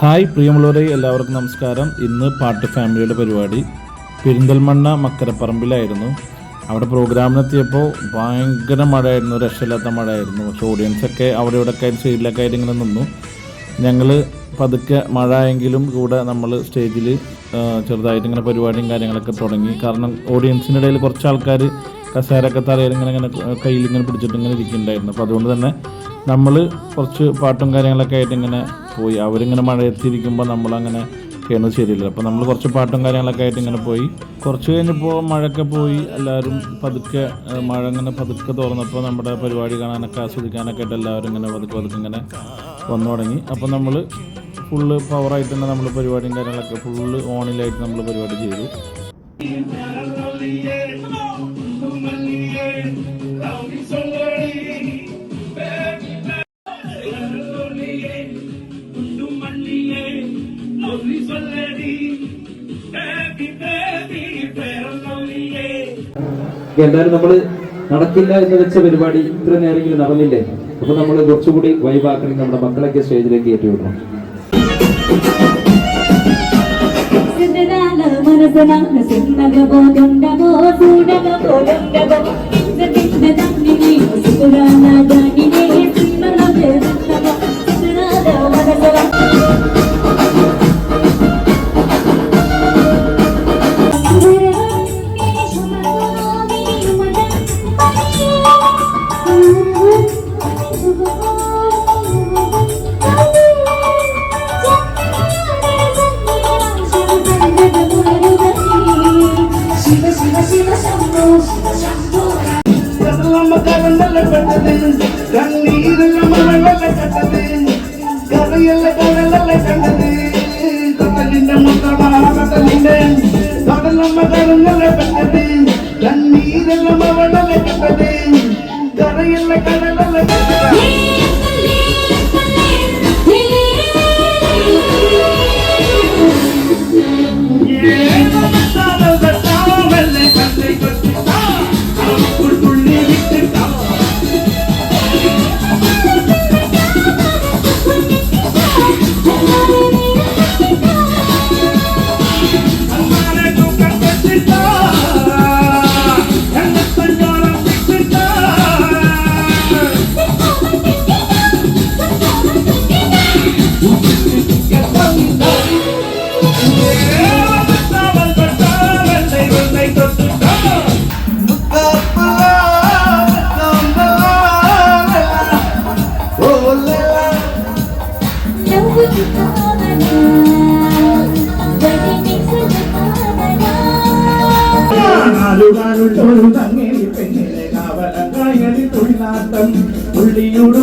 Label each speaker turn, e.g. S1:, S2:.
S1: Hi പ്രിയമുള്ളവരെ, എല്ലാവർക്കും നമസ്കാരം. ഇന്ന് പാട്ട് ഫാമിലിയുടെ പരിപാടി പെരിന്തൽമണ്ണ മക്കരപ്പറമ്പിലായിരുന്നു. അവിടെ പ്രോഗ്രാമിനെത്തിയപ്പോൾ ഭയങ്കര മഴയായിരുന്നു, രക്ഷയില്ലാത്ത മഴയായിരുന്നു. പക്ഷേ ഓഡിയൻസൊക്കെ അവിടെ ഇവിടെയൊക്കെ ആയിട്ട് സൈഡിലൊക്കെ ആയിട്ട് ഇങ്ങനെ നിന്നു. ഞങ്ങൾ പതുക്കെ മഴ ആയെങ്കിലും കൂടെ നമ്മൾ സ്റ്റേജിൽ ചെറുതായിട്ട് ഇങ്ങനെ പരിപാടിയും കാര്യങ്ങളൊക്കെ തുടങ്ങി. കാരണം ഓഡിയൻസിൻ്റെ ഇടയിൽ കുറച്ച് ആൾക്കാർ കസേരയൊക്കെ തലയിൽ ഇങ്ങനെ കയ്യിൽ ഇങ്ങനെ പിടിച്ചിട്ട് ഇങ്ങനെ ഇരിക്കുന്നുണ്ടായിരുന്നു. അപ്പോൾ അതുകൊണ്ട് തന്നെ നമ്മൾ കുറച്ച് പാട്ടും കാര്യങ്ങളൊക്കെ ആയിട്ട് ഇങ്ങനെ പോയി. അവരിങ്ങനെ മഴയെത്തിയിരിക്കുമ്പോൾ നമ്മളങ്ങനെ ചെയ്യുന്നത് ശരിയില്ല. അപ്പോൾ നമ്മൾ കുറച്ച് പാട്ടും കാര്യങ്ങളൊക്കെ ആയിട്ട് ഇങ്ങനെ പോയി. കുറച്ച് കഴിഞ്ഞപ്പോൾ മഴയൊക്കെ പോയി. എല്ലാവരും പതുക്കെ മഴ ഇങ്ങനെ പതുക്കെ തുറന്നപ്പോൾ നമ്മുടെ പരിപാടി കാണാനൊക്കെ ആസ്വദിക്കാനൊക്കെ ആയിട്ട് എല്ലാവരും ഇങ്ങനെ പതുക്കെ ഇങ്ങനെ വന്നു തുടങ്ങി. അപ്പോൾ നമ്മൾ ഫുള്ള് പവറായിട്ട് തന്നെ നമ്മൾ പരിപാടിയും കാര്യങ്ങളൊക്കെ ഫുള്ള് ഓണിലായിട്ട് നമ്മൾ പരിപാടി ചെയ്തു.
S2: എന്തായാലും നമ്മള് നടക്കില്ല എന്ന് വെച്ച പരിപാടി ഇത്ര നേരെങ്കിലും നടന്നില്ലേ? അപ്പൊ നമ്മൾ കുറച്ചുകൂടി വൈബാക്കി നമ്മുടെ മക്കളൊക്കെ സ്റ്റേജിലേക്ക് കയറ്റിവിടണം.
S3: തൊഴിലാട്ടം പുള്ളിയുടെ